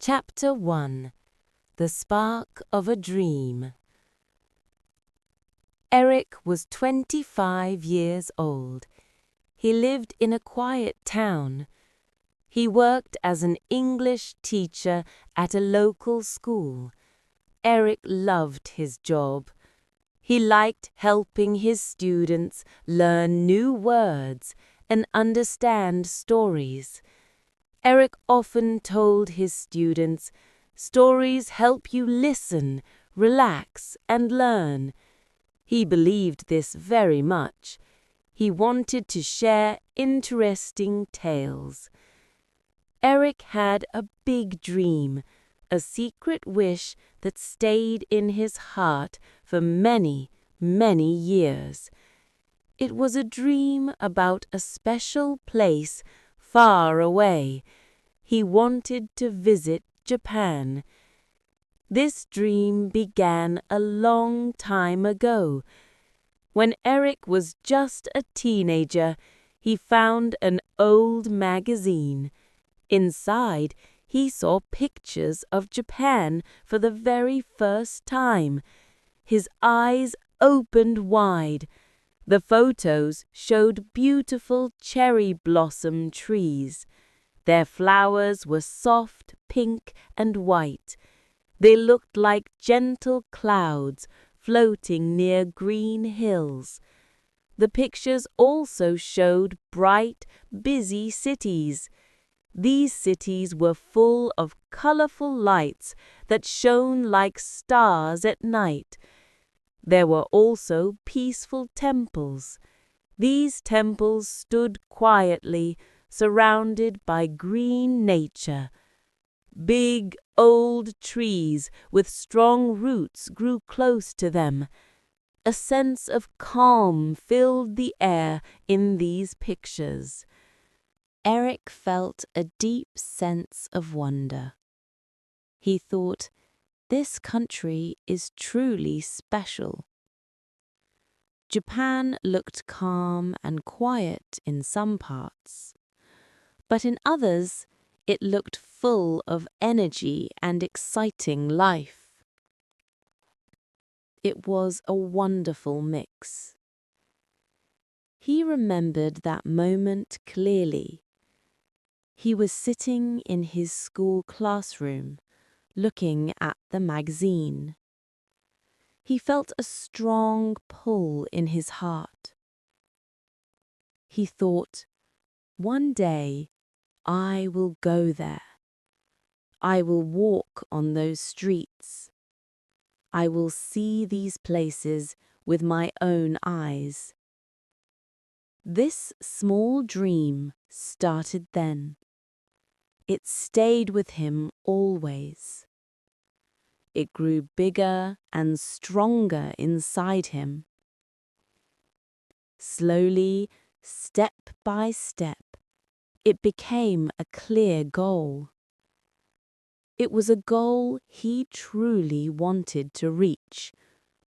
Chapter 1. The Spark of a Dream. Eric was 25 years old. He lived in a quiet town. He worked as an English teacher at a local school. Eric loved his job. He liked helping his students learn new words and understand stories. Eric often told his students, "Stories help you listen, relax, and learn." He believed this very much. He wanted to share interesting tales. Eric had a big dream, a secret wish that stayed in his heart for many, many years. It was a dream about a special place far away. He wanted to visit Japan. This dream began a long time ago. When Eric was just a teenager, he found an old magazine. Inside, he saw pictures of Japan for the very first time. His eyes opened wide. The photos showed beautiful cherry blossom trees. Their flowers were soft pink and white. They looked like gentle clouds floating near green hills. The pictures also showed bright, busy cities. These cities were full of colorful lights that shone like stars at night. There were also peaceful temples. These temples stood quietly, surrounded by green nature. Big, old trees with strong roots grew close to them. A sense of calm filled the air in these pictures. Eric felt a deep sense of wonder. He thought, "This country is truly special." Japan looked calm and quiet in some parts, but in others it looked full of energy and exciting life. It was a wonderful mix. He remembered that moment clearly. He was sitting in his school classroom, looking at the magazine. He felt a strong pull in his heart. He thought, "One day I will go there. I will walk on those streets. I will see these places with my own eyes." This small dream started then. It stayed with him always. It grew bigger and stronger inside him. Slowly, step by step, it became a clear goal. It was a goal he truly wanted to reach,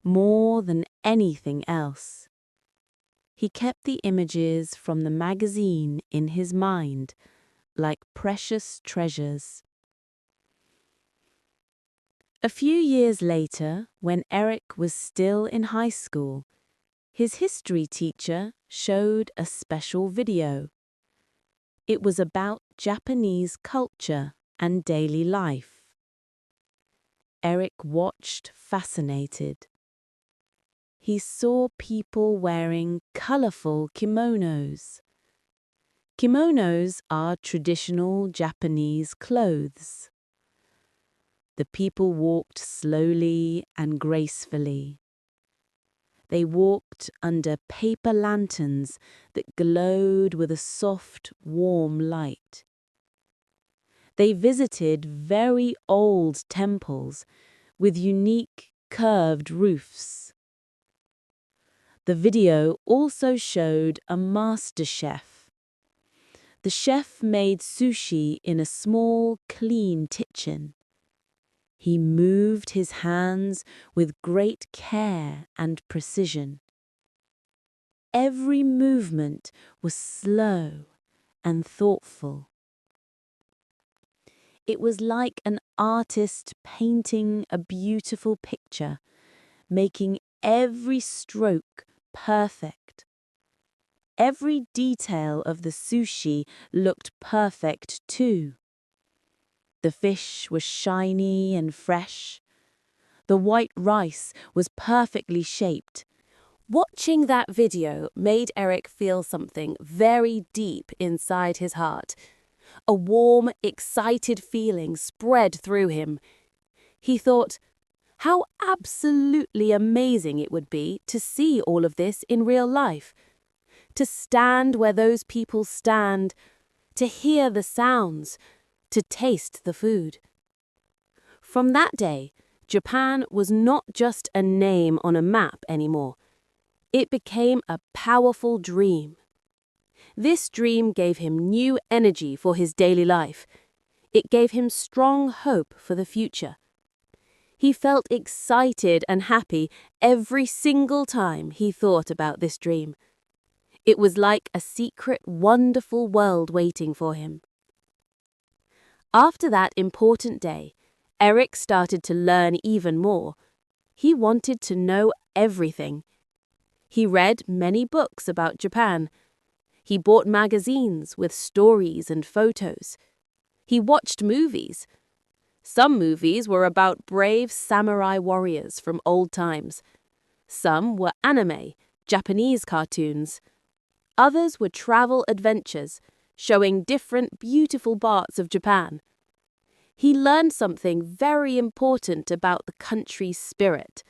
more than anything else. He kept the images from the magazine in his mind, like precious treasures. A few years later, when Eric was still in high school, his history teacher showed a special video. It was about Japanese culture and daily life. Eric watched fascinated. He saw people wearing colorful kimonos. Kimonos are traditional Japanese clothes. The people walked slowly and gracefully. They walked under paper lanterns that glowed with a soft, warm light. They visited very old temples with unique, curved roofs. The video also showed a master chef. The chef made sushi in a small, clean kitchen. He moved his hands with great care and precision. Every movement was slow and thoughtful. It was like an artist painting a beautiful picture, making every stroke perfect. Every detail of the sushi looked perfect too. The fish was shiny and fresh. The white rice was perfectly shaped. Watching that video made Eric feel something very deep inside his heart. A warm, excited feeling spread through him. He thought, how absolutely amazing it would be to see all of this in real life. To stand where those people stand, to hear the sounds, to taste the food. From that day, Japan was not just a name on a map anymore. It became a powerful dream. This dream gave him new energy for his daily life. It gave him strong hope for the future. He felt excited and happy every single time he thought about this dream. It was like a secret, wonderful world waiting for him. After that important day, Eric started to learn even more. He wanted to know everything. He read many books about Japan. He bought magazines with stories and photos. He watched movies. Some movies were about brave samurai warriors from old times. Some were anime, Japanese cartoons. Others were travel adventures, showing different beautiful parts of Japan. He learned something very important about the country's spirit.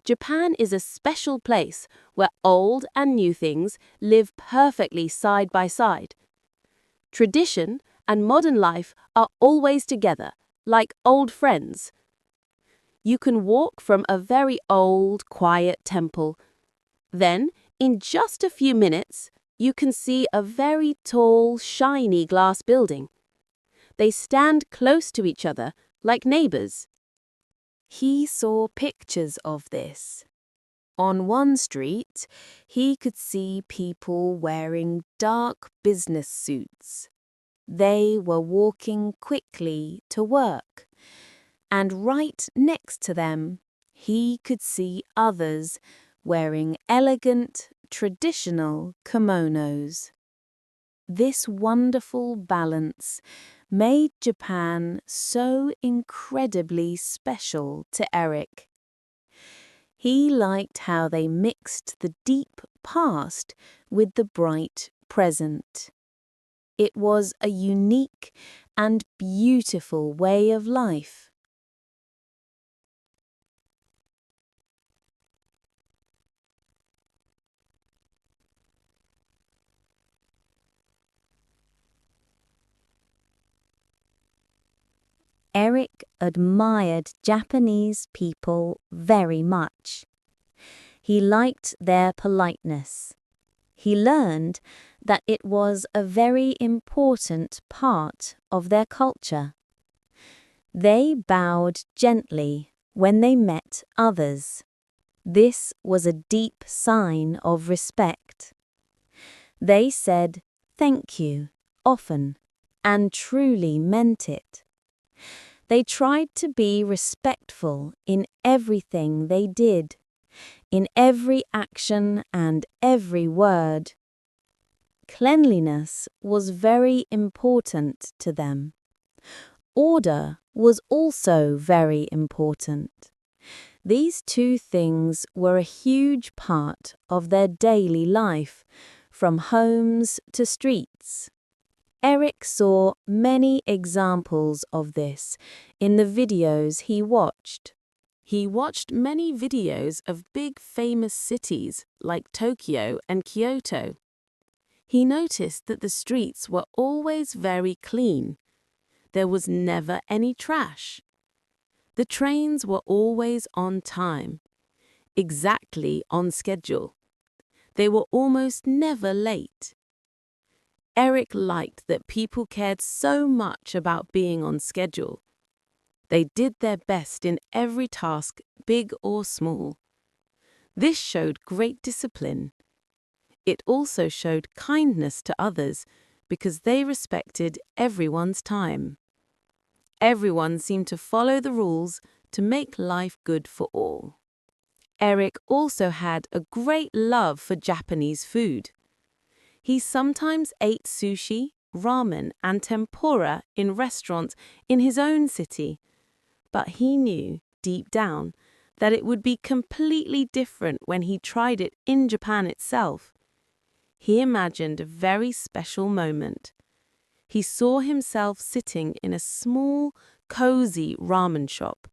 Japan is a special place where old and new things live perfectly side by side. Tradition and modern life are always together, like old friends. You can walk from a very old, quiet temple. Then, in just a few minutes, you can see a very tall, shiny glass building. They stand close to each other, like neighbors. He saw pictures of this. On one street, he could see people wearing dark business suits. They were walking quickly to work. And right next to them, he could see others wearing elegant, traditional kimonos. This wonderful balance made Japan so incredibly special to Eric. He liked how they mixed the deep past with the bright present. It was a unique and beautiful way of life. Eric admired Japanese people very much. He liked their politeness. He learned that it was a very important part of their culture. They bowed gently when they met others. This was a deep sign of respect. They said thank you often and truly meant it. They tried to be respectful in everything they did, in every action and every word. Cleanliness was very important to them. Order was also very important. These two things were a huge part of their daily life, from homes to streets. Eric saw many examples of this in the videos he watched. He watched many videos of big famous cities like Tokyo and Kyoto. He noticed that the streets were always very clean. There was never any trash. The trains were always on time, exactly on schedule. They were almost never late. Eric liked that people cared so much about being on schedule. They did their best in every task, big or small. This showed great discipline. It also showed kindness to others because they respected everyone's time. Everyone seemed to follow the rules to make life good for all. Eric also had a great love for Japanese food. He sometimes ate sushi, ramen, and tempura in restaurants in his own city, but he knew, deep down, that it would be completely different when he tried it in Japan itself. He imagined a very special moment. He saw himself sitting in a small, cozy ramen shop.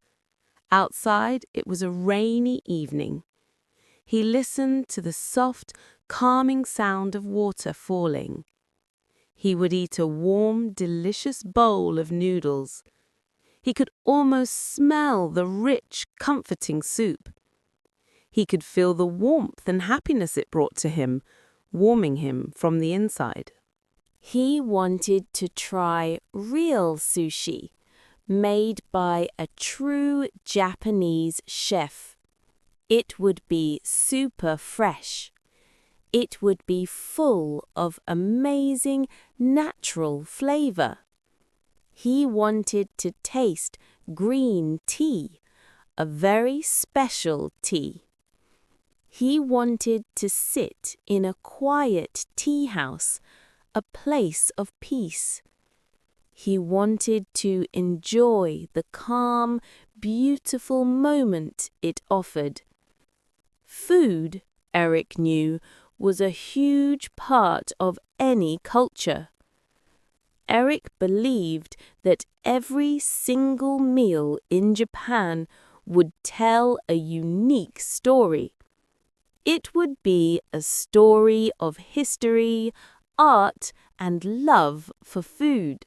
Outside, it was a rainy evening. He listened to the soft, calming sound of water falling. He would eat a warm, delicious bowl of noodles. He could almost smell the rich, comforting soup. He could feel the warmth and happiness it brought to him, warming him from the inside. He wanted to try real sushi, made by a true Japanese chef. It would be super fresh. It would be full of amazing natural flavor. He wanted to taste green tea, a very special tea. He wanted to sit in a quiet tea house, a place of peace. He wanted to enjoy the calm, beautiful moment it offered. Food, Eric knew, was a huge part of any culture. Eric believed that every single meal in Japan would tell a unique story. It would be a story of history, art, and love for food.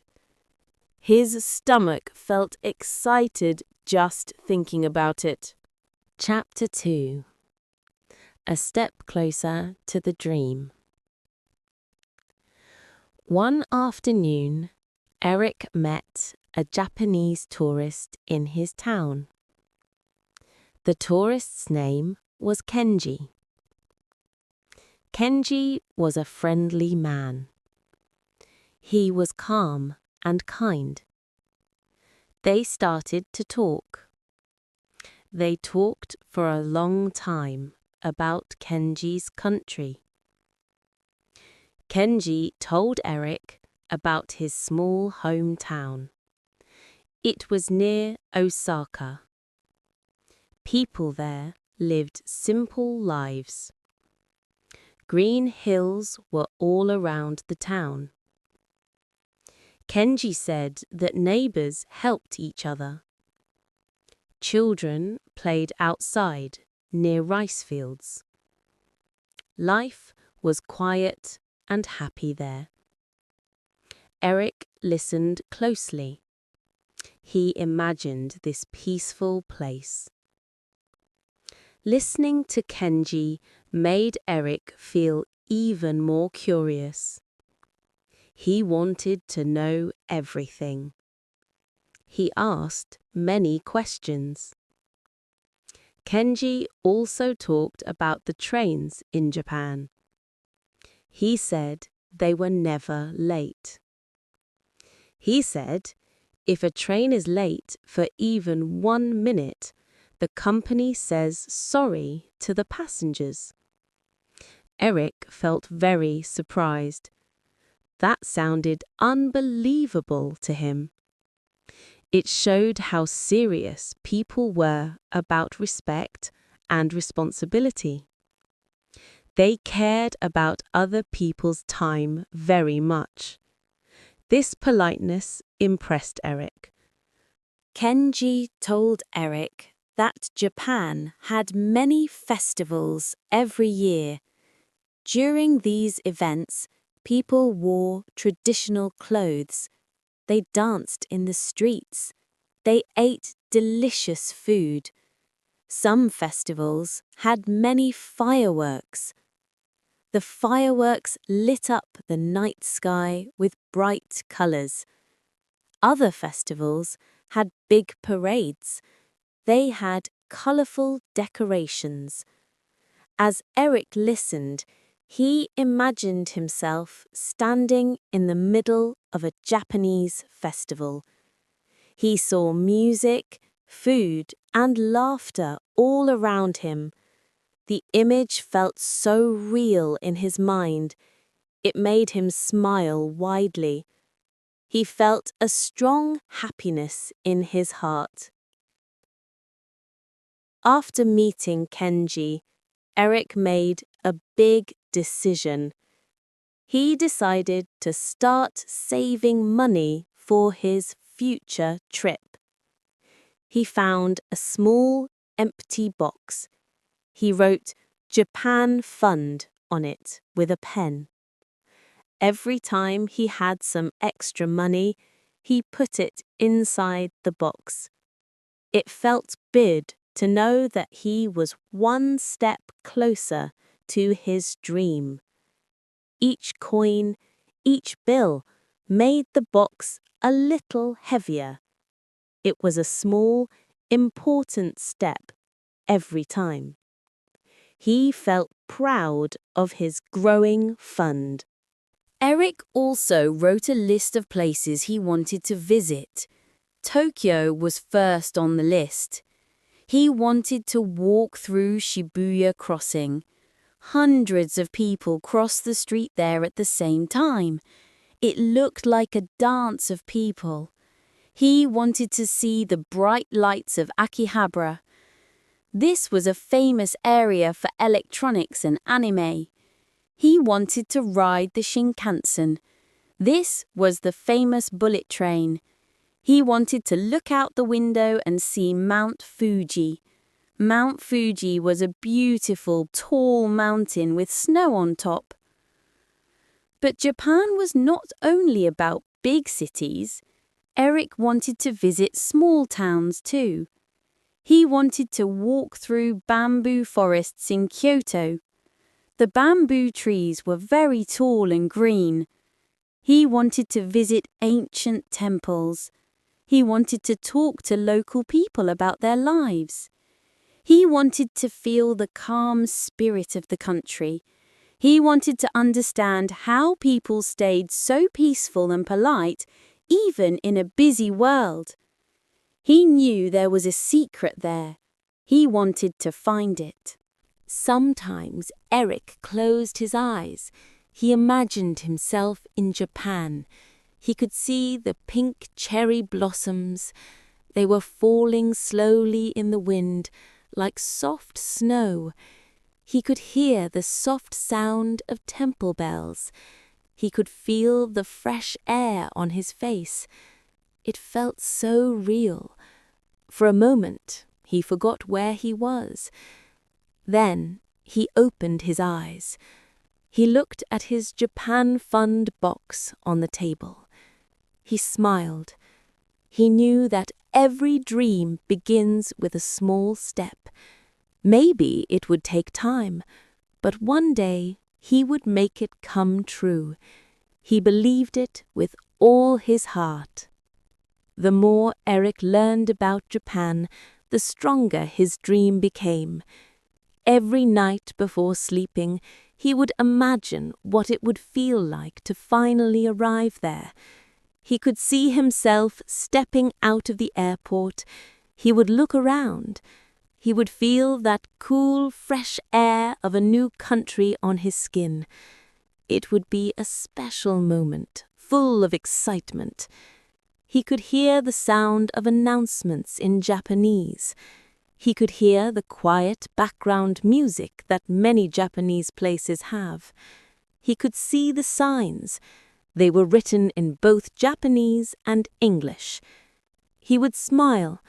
His stomach felt excited just thinking about it. Chapter 2. A Step Closer to the Dream. One afternoon, Eric met a Japanese tourist in his town. The tourist's name was Kenji. Kenji was a friendly man. He was calm and kind. They started to talk. They talked for a long time about Kenji's country. Kenji told Eric about his small hometown. It was near Osaka. People there lived simple lives. Green hills were all around the town. Kenji said that neighbors helped each other. Children played outside near rice fields. Life was quiet and happy there. Eric listened closely. He imagined this peaceful place. Listening to Kenji made Eric feel even more curious. He wanted to know everything. He asked many questions. Kenji also talked about the trains in Japan. He said they were never late. He said, if a train is late for even 1 minute, the company says sorry to the passengers. Eric felt very surprised. That sounded unbelievable to him. It showed how serious people were about respect and responsibility. They cared about other people's time very much. This politeness impressed Eric. Kenji told Eric that Japan had many festivals every year. During these events, people wore traditional clothes. They danced in the streets. They ate delicious food. Some festivals had many fireworks. The fireworks lit up the night sky with bright colors. Other festivals had big parades. They had colorful decorations. As Eric listened, he imagined himself standing in the middle of a Japanese festival. He saw music, food, and laughter all around him. The image felt so real in his mind, it made him smile widely. He felt a strong happiness in his heart. After meeting Kenji, Eric made a big decision. He decided to start saving money for his future trip. He found a small, empty box. He wrote Japan Fund on it with a pen. Every time he had some extra money, he put it inside the box. It felt good to know that he was one step closer to his dream. Each coin, each bill, made the box a little heavier. It was a small, important step every time. He felt proud of his growing fund. Eric also wrote a list of places he wanted to visit. Tokyo was first on the list. He wanted to walk through Shibuya Crossing. Hundreds of people crossed the street there at the same time. It looked like a dance of people. He wanted to see the bright lights of Akihabara. This was a famous area for electronics and anime. He wanted to ride the Shinkansen. This was the famous bullet train. He wanted to look out the window and see Mount Fuji. Mount Fuji was a beautiful, tall mountain with snow on top. But Japan was not only about big cities. Eric wanted to visit small towns too. He wanted to walk through bamboo forests in Kyoto. The bamboo trees were very tall and green. He wanted to visit ancient temples. He wanted to talk to local people about their lives. He wanted to feel the calm spirit of the country. He wanted to understand how people stayed so peaceful and polite, even in a busy world. He knew there was a secret there. He wanted to find it. Sometimes Eric closed his eyes. He imagined himself in Japan. He could see the pink cherry blossoms. They were falling slowly in the wind, like soft snow. He could hear the soft sound of temple bells. He could feel the fresh air on his face. It felt so real. For a moment, he forgot where he was. Then he opened his eyes. He looked at his Japan Fund box on the table. He smiled. He knew that every dream begins with a small step. Maybe it would take time, but one day he would make it come true. He believed it with all his heart. The more Eric learned about Japan, the stronger his dream became. Every night before sleeping, he would imagine what it would feel like to finally arrive there. He could see himself stepping out of the airport. He would look around. He would feel that cool, fresh air of a new country on his skin. It would be a special moment, full of excitement. He could hear the sound of announcements in Japanese. He could hear the quiet background music that many Japanese places have. He could see the signs. They were written in both Japanese and English. He would smile.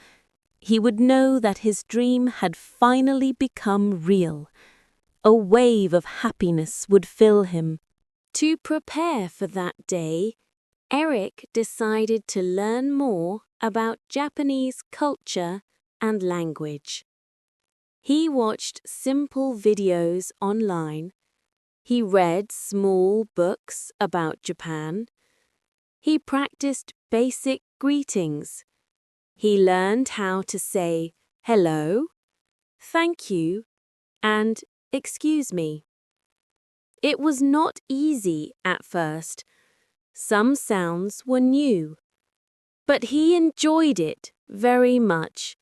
He would know that his dream had finally become real. A wave of happiness would fill him. To prepare for that day, Eric decided to learn more about Japanese culture and language. He watched simple videos online. He read small books about Japan. He practiced basic greetings. He learned how to say hello, thank you, and excuse me. It was not easy at first. Some sounds were new. but he enjoyed it very much.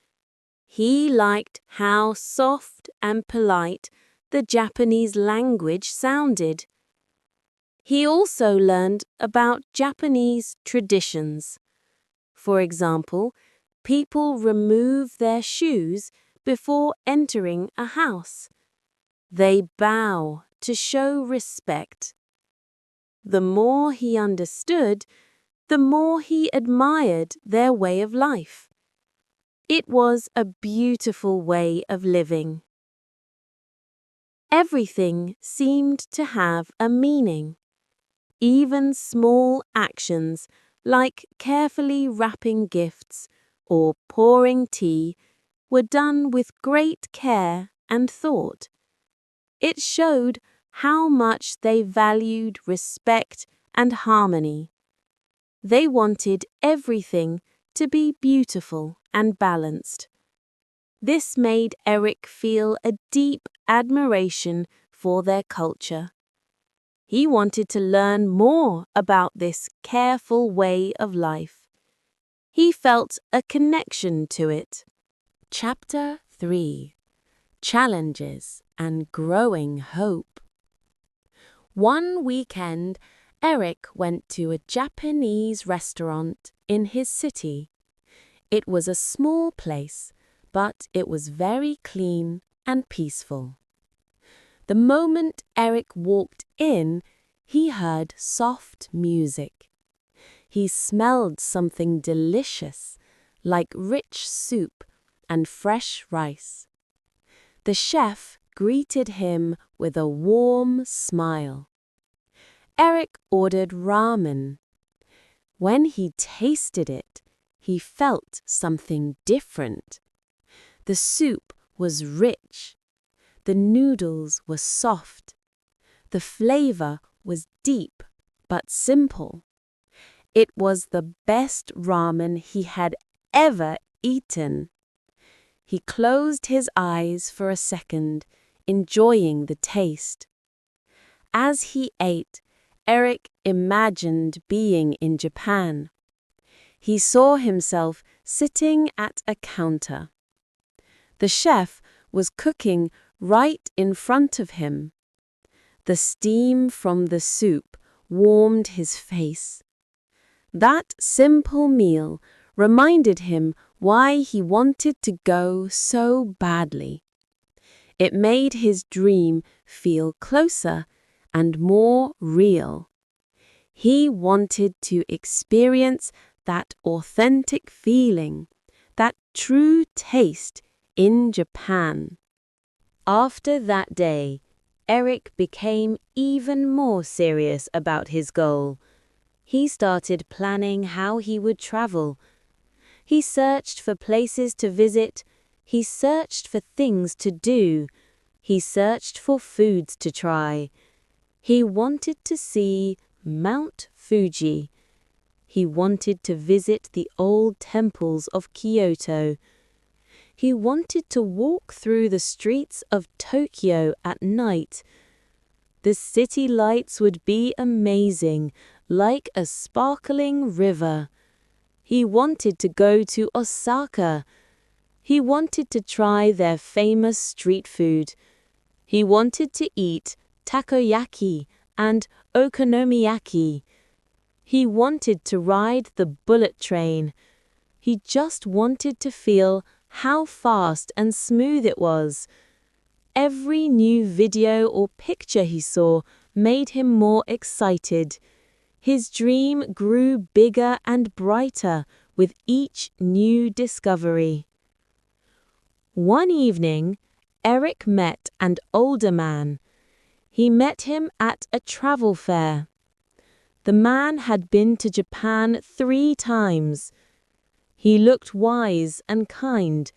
He liked how soft and polite the Japanese language sounded. He also learned about Japanese traditions. For example, people remove their shoes before entering a house. They bow to show respect. The more he understood, the more he admired their way of life. It was a beautiful way of living. Everything seemed to have a meaning. Even small actions like carefully wrapping gifts or pouring tea were done with great care and thought. It showed how much they valued respect and harmony. They wanted everything to be beautiful and balanced. This made Eric feel a deep admiration for their culture. He wanted to learn more about this careful way of life. He felt a connection to it. Chapter 3: Challenges and Growing Hope. One weekend, Eric went to a Japanese restaurant in his city. It was a small place, but it was very clean and peaceful. The moment Eric walked in, he heard soft music. He smelled something delicious, like rich soup and fresh rice. The chef greeted him with a warm smile. Eric ordered ramen. When he tasted it, he felt something different. The soup was rich. The noodles were soft. The flavor was deep but simple. It was the best ramen he had ever eaten. He closed his eyes for a second, enjoying the taste. As he ate, Eric imagined being in Japan. He saw himself sitting at a counter. The chef was cooking right in front of him. The steam from the soup warmed his face. That simple meal reminded him why he wanted to go so badly. It made his dream feel closer and more real. He wanted to experience that authentic feeling, that true taste in Japan. After that day, Eric became even more serious about his goal. He started planning how he would travel. He searched for places to visit. He searched for things to do. He searched for foods to try. He wanted to see Mount Fuji. He wanted to visit the old temples of Kyoto. He wanted to walk through the streets of Tokyo at night. The city lights would be amazing, like a sparkling river. He wanted to go to Osaka. He wanted to try their famous street food. He wanted to eat takoyaki and okonomiyaki. He wanted to ride the bullet train. He just wanted to feel how fast and smooth it was. Every new video or picture he saw made him more excited. His dream grew bigger and brighter with each new discovery. One evening, Eric met an older man. He met him at a travel fair. The man had been to Japan 3 times. He looked wise and kind.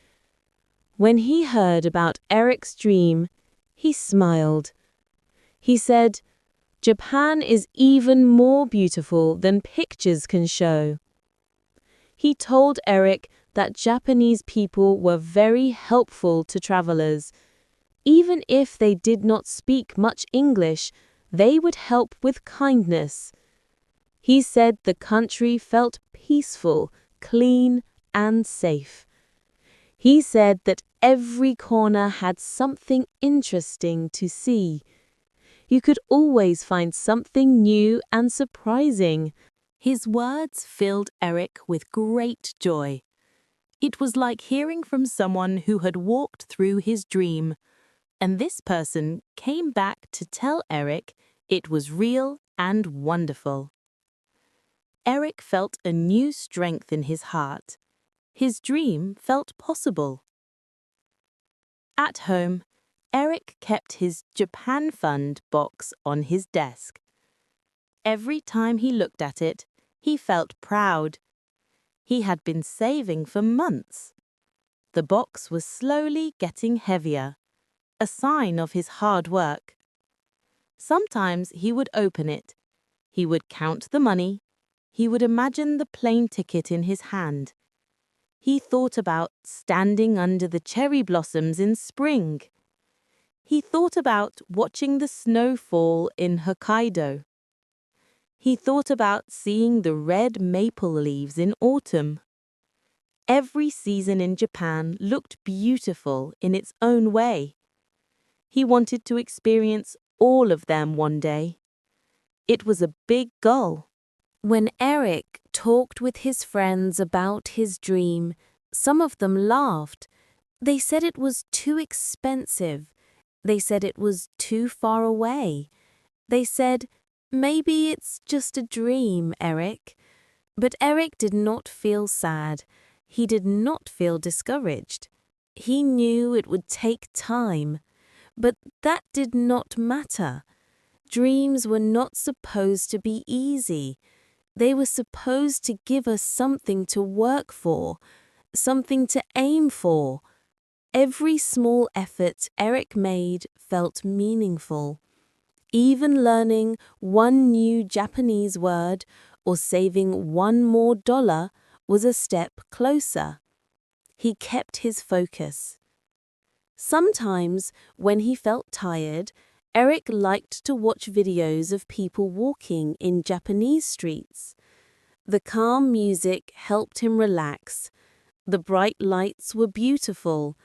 When he heard about Eric's dream, he smiled. He said, "Japan is even more beautiful than pictures can show." He told Eric that Japanese people were very helpful to travelers. Even if they did not speak much English, they would help with kindness. He said the country felt peaceful clean and safe. He said that every corner had something interesting to see. You could always find something new and surprising. His words filled Eric with great joy. It was like hearing from someone who had walked through his dream, and this person came back to tell Eric it was real and wonderful. Eric felt a new strength in his heart. His dream felt possible. At home, Eric kept his Japan Fund box on his desk. Every time he looked at it, he felt proud. He had been saving for months. The box was slowly getting heavier, a sign of his hard work. Sometimes he would open it. He would count the money. He would imagine the plane ticket in his hand. He thought about standing under the cherry blossoms in spring. He thought about watching the snow fall in Hokkaido. He thought about seeing the red maple leaves in autumn. Every season in Japan looked beautiful in its own way. He wanted to experience all of them one day. It was a big goal. When Eric talked with his friends about his dream, some of them laughed. They said it was too expensive. They said it was too far away. They said, "Maybe it's just a dream, Eric." But Eric did not feel sad. He did not feel discouraged. He knew it would take time. But that did not matter. Dreams were not supposed to be easy. They were supposed to give us something to work for, something to aim for. Every small effort Eric made felt meaningful. Even learning one new Japanese word or saving one more dollar was a step closer. He kept his focus. Sometimes, when he felt tired, Eric liked to watch videos of people walking in Japanese streets. The calm music helped him relax. The bright lights were beautiful.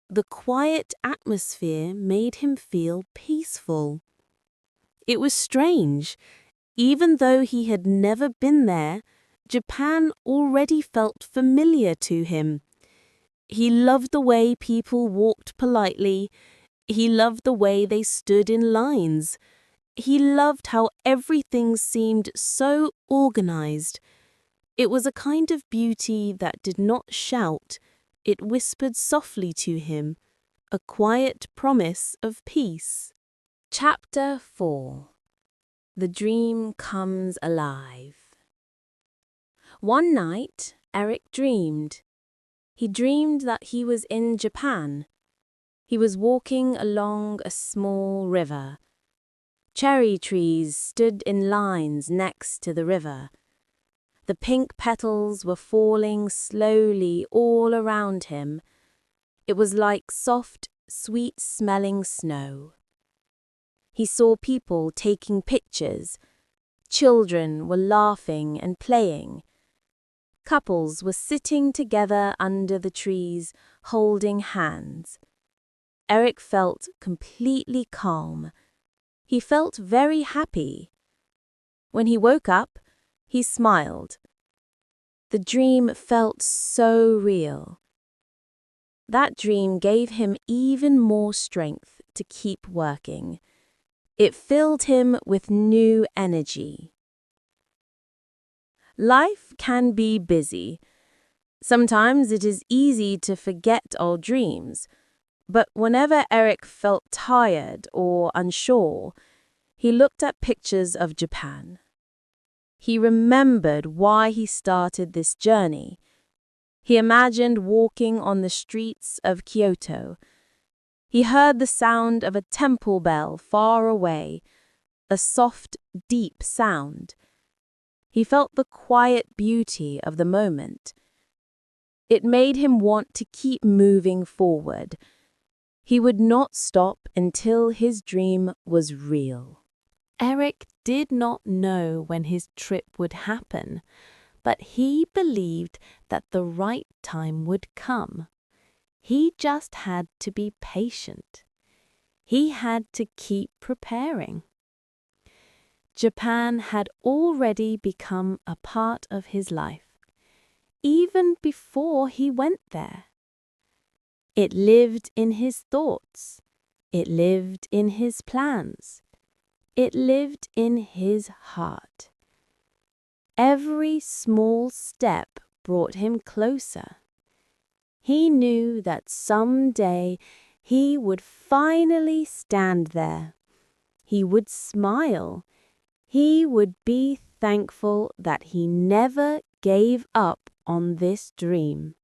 The quiet atmosphere made him feel peaceful. It was strange. Even though he had never been there, Japan already felt familiar to him. He loved the way people walked politely. He loved the way they stood in lines. He loved how everything seemed so organized. It was a kind of beauty that did not shout. It whispered softly to him, a quiet promise of peace. Chapter 4. The Dream Comes Alive. One night, Eric dreamed. He dreamed that he was in Japan. He was walking along a small river. Cherry trees stood in lines next to the river. The pink petals were falling slowly all around him. It was like soft, sweet-smelling snow. He saw people taking pictures. Children were laughing and playing. Couples were sitting together under the trees, holding hands. Eric felt completely calm. He felt very happy. When he woke up, he smiled. The dream felt so real. That dream gave him even more strength to keep working. It filled him with new energy. Life can be busy. Sometimes it is easy to forget our dreams. But whenever Eric felt tired or unsure, he looked at pictures of Japan. He remembered why he started this journey. He imagined walking on the streets of Kyoto. He heard the sound of a temple bell far away, a soft, deep sound. He felt the quiet beauty of the moment. It made him want to keep moving forward. He would not stop until his dream was real. Eric did not know when his trip would happen, but he believed that the right time would come. He just had to be patient. He had to keep preparing. Japan had already become a part of his life, even before he went there. It lived in his thoughts. It lived in his plans. It lived in his heart. Every small step brought him closer. He knew that someday he would finally stand there. He would smile. He would be thankful that he never gave up on this dream.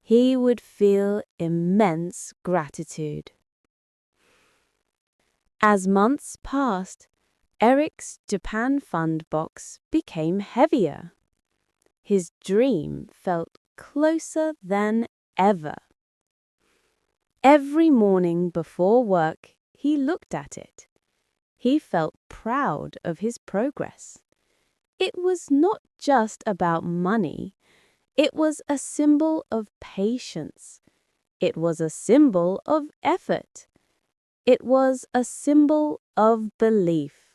He would feel immense gratitude. As months passed, Eric's Japan Fund box became heavier. His dream felt closer than ever. Every morning before work, he looked at it. He felt proud of his progress. It was not just about money. It was a symbol of patience. It was a symbol of effort. It was a symbol of belief.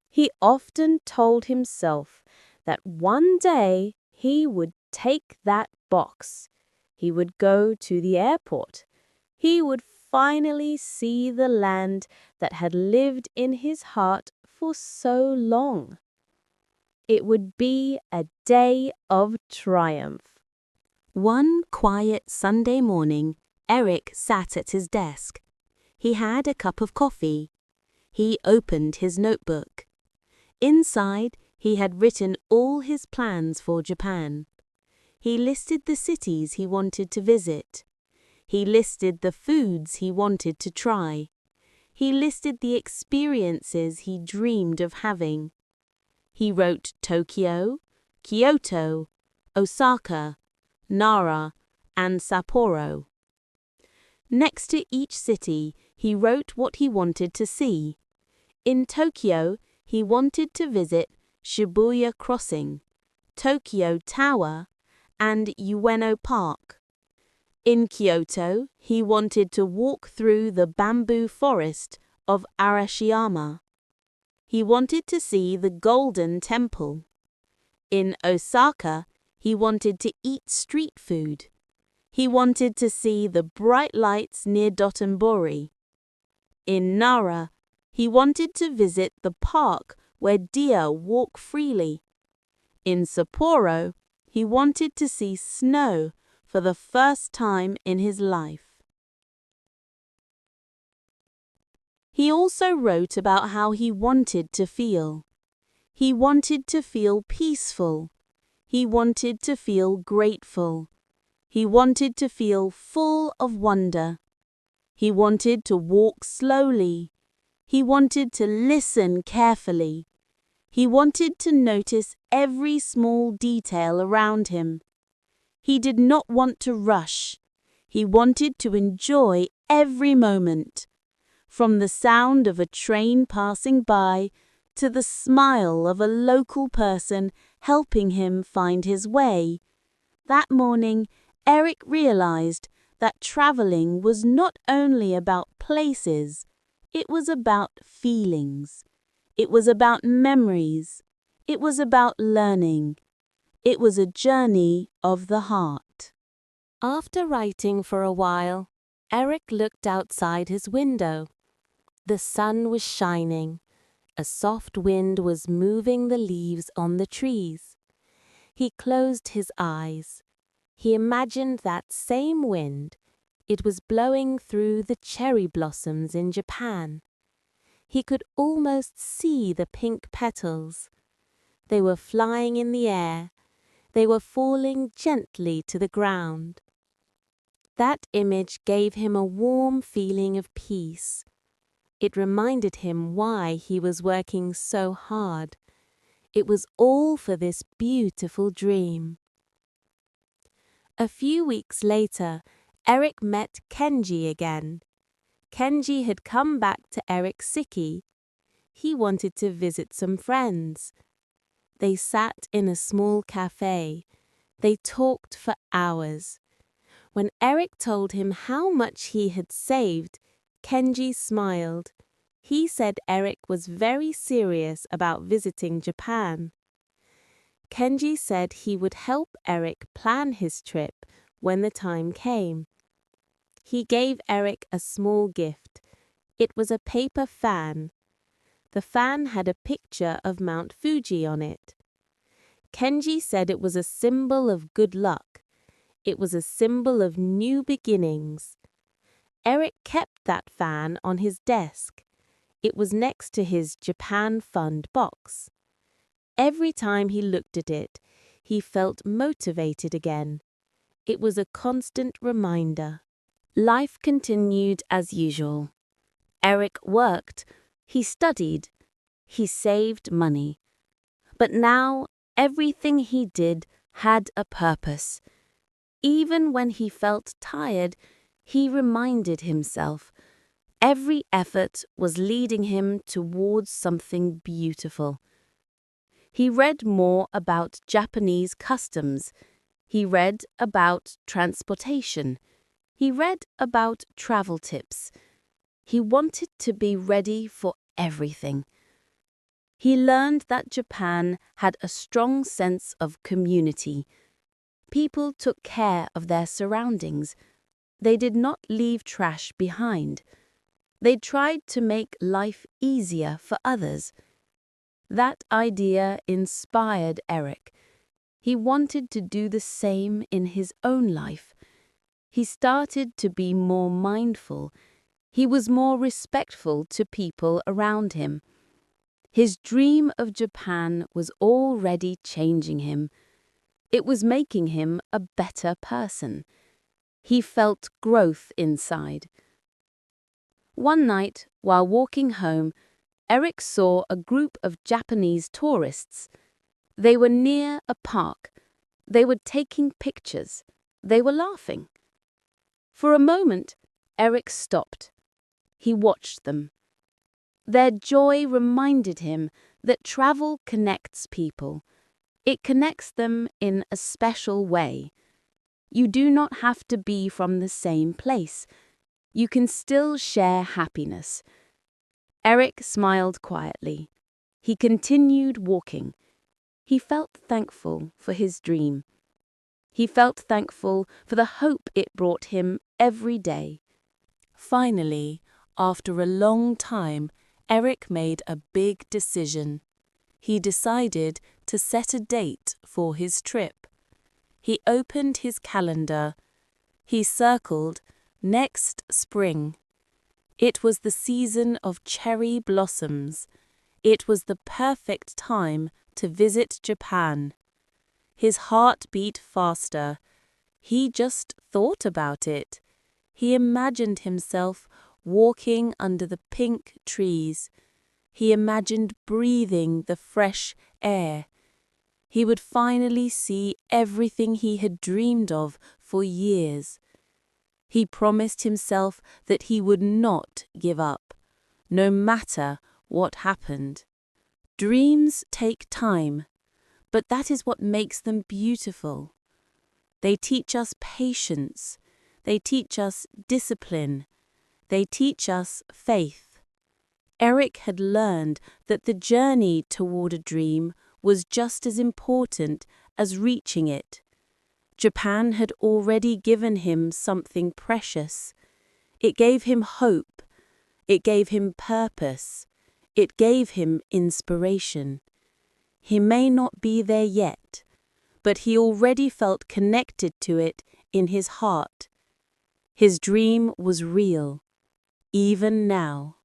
He often told himself that one day he would take that box. He would go to the airport. He would finally see the land that had lived in his heart for so long. It would be a day of triumph. One quiet Sunday morning, Eric sat at his desk. He had a cup of coffee. He opened his notebook. Inside, he had written all his plans for Japan. He listed the cities he wanted to visit. He listed the foods he wanted to try. He listed the experiences he dreamed of having. He wrote Tokyo, Kyoto, Osaka, Nara, and Sapporo. Next to each city, he wrote what he wanted to see. In Tokyo, he wanted to visit Shibuya Crossing, Tokyo Tower, and Ueno Park. In Kyoto, he wanted to walk through the bamboo forest of Arashiyama. He wanted to see the Golden Temple. In Osaka, he wanted to eat street food. He wanted to see the bright lights near Dotonbori. In Nara, he wanted to visit the park where deer walk freely. In Sapporo, he wanted to see snow for the first time in his life. He also wrote about how he wanted to feel. He wanted to feel peaceful. He wanted to feel grateful. He wanted to feel full of wonder. He wanted to walk slowly. He wanted to listen carefully. He wanted to notice every small detail around him. He did not want to rush. He wanted to enjoy every moment. From the sound of a train passing by to the smile of a local person helping him find his way. That morning, Eric realized that traveling was not only about places, it was about feelings. It was about memories. It was about learning. It was a journey of the heart. After writing for a while, Eric looked outside his window. The sun was shining. A soft wind was moving the leaves on the trees. He closed his eyes. He imagined that same wind. It was blowing through the cherry blossoms in Japan. He could almost see the pink petals. They were flying in the air. They were falling gently to the ground. That image gave him a warm feeling of peace. It reminded him why he was working so hard. It was all for this beautiful dream. A few weeks later, Eric met Kenji again. Kenji had come back to Eric's city. He wanted to visit some friends. They sat in a small cafe. They talked for hours. When Eric told him how much he had saved, Kenji smiled. He said Eric was very serious about visiting Japan. Kenji said he would help Eric plan his trip when the time came. He gave Eric a small gift. It was a paper fan. The fan had a picture of Mount Fuji on it. Kenji said it was a symbol of good luck. It was a symbol of new beginnings. Eric kept that fan on his desk. It was next to his Japan Fund box. Every time he looked at it, he felt motivated again. It was a constant reminder. Life continued as usual. Eric worked, he studied, he saved money. But now everything he did had a purpose. Even when he felt tired, he reminded himself every effort was leading him towards something beautiful. He read more about Japanese customs. He read about transportation. He read about travel tips. He wanted to be ready for everything. He learned that Japan had a strong sense of community. People took care of their surroundings. They did not leave trash behind. They tried to make life easier for others. That idea inspired Eric. He wanted to do the same in his own life. He started to be more mindful. He was more respectful to people around him. His dream of Japan was already changing him. It was making him a better person. He felt growth inside. One night, while walking home, Eric saw a group of Japanese tourists. They were near a park. They were taking pictures. They were laughing. For a moment, Eric stopped. He watched them. Their joy reminded him that travel connects people. It connects them in a special way. You do not have to be from the same place. You can still share happiness. Eric smiled quietly. He continued walking. He felt thankful for his dream. He felt thankful for the hope it brought him every day. Finally, after a long time, Eric made a big decision. He decided to set a date for his trip. He opened his calendar. He circled next spring. It was the season of cherry blossoms. It was the perfect time to visit Japan. His heart beat faster. He just thought about it. He imagined himself walking under the pink trees. He imagined breathing the fresh air. He would finally see everything he had dreamed of for years. He promised himself that he would not give up, no matter what happened. Dreams take time, but that is what makes them beautiful. They teach us patience. They teach us discipline. They teach us faith. Eric had learned that the journey toward a dream was just as important as reaching it. Japan had already given him something precious. It gave him hope. It gave him purpose. It gave him inspiration. He may not be there yet, but he already felt connected to it in his heart. His dream was real, even now.